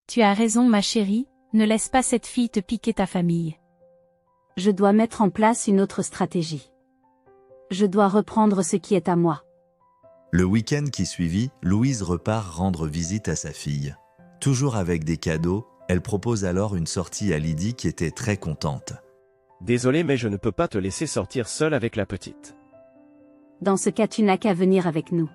Tu as raison ma chérie, ne laisse pas cette fille te piquer ta famille. Je dois mettre en place une autre stratégie. Je dois reprendre ce qui est à moi. Le week-end qui suivit, Louise repart rendre visite à sa fille. Toujours avec des cadeaux, elle propose alors une sortie à Lydie qui était très contente. Désolé mais je ne peux pas te laisser sortir seule avec la petite. Dans ce cas, tu n'as qu'à venir avec nous.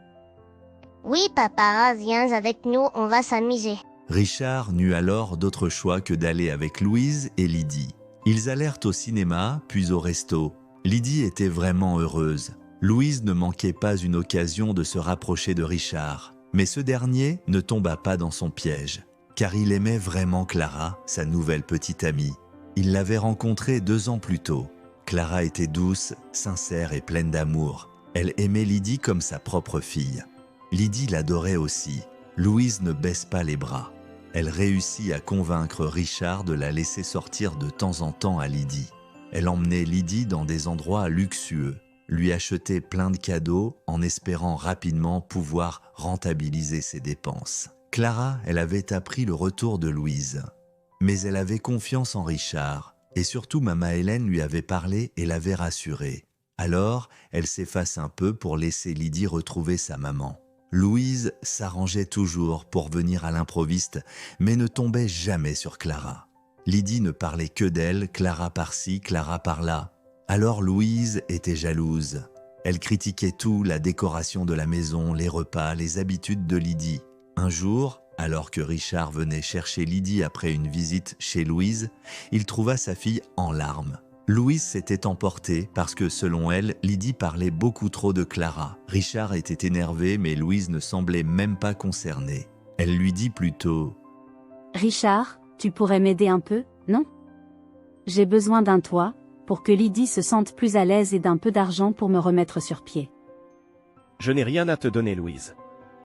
Oui papa, viens avec nous, on va s'amuser. Richard n'eut alors d'autre choix que d'aller avec Louise et Lydie. Ils allèrent au cinéma, puis au resto. Lydie était vraiment heureuse. Louise ne manquait pas une occasion de se rapprocher de Richard. Mais ce dernier ne tomba pas dans son piège, car il aimait vraiment Clara, sa nouvelle petite amie. Il l'avait rencontrée 2 ans plus tôt. Clara était douce, sincère et pleine d'amour. Elle aimait Lydie comme sa propre fille. Lydie l'adorait aussi. Louise ne baisse pas les bras. Elle réussit à convaincre Richard de la laisser sortir de temps en temps à Lydie. Elle emmenait Lydie dans des endroits luxueux, lui achetait plein de cadeaux en espérant rapidement pouvoir rentabiliser ses dépenses. Clara, elle avait appris le retour de Louise. Mais elle avait confiance en Richard, et surtout Mama Hélène lui avait parlé et l'avait rassurée. Alors, elle s'efface un peu pour laisser Lydie retrouver sa maman. Louise s'arrangeait toujours pour venir à l'improviste, mais ne tombait jamais sur Clara. Lydie ne parlait que d'elle, Clara par-ci, Clara par-là. Alors Louise était jalouse. Elle critiquait tout, la décoration de la maison, les repas, les habitudes de Lydie. Un jour, alors que Richard venait chercher Lydie après une visite chez Louise, il trouva sa fille en larmes. Louise s'était emportée parce que, selon elle, Lydie parlait beaucoup trop de Clara. Richard était énervé, mais Louise ne semblait même pas concernée. Elle lui dit plutôt « Richard, tu pourrais m'aider un peu, non? J'ai besoin d'un toit, pour que Lydie se sente plus à l'aise et d'un peu d'argent pour me remettre sur pied. » Je n'ai rien à te donner Louise.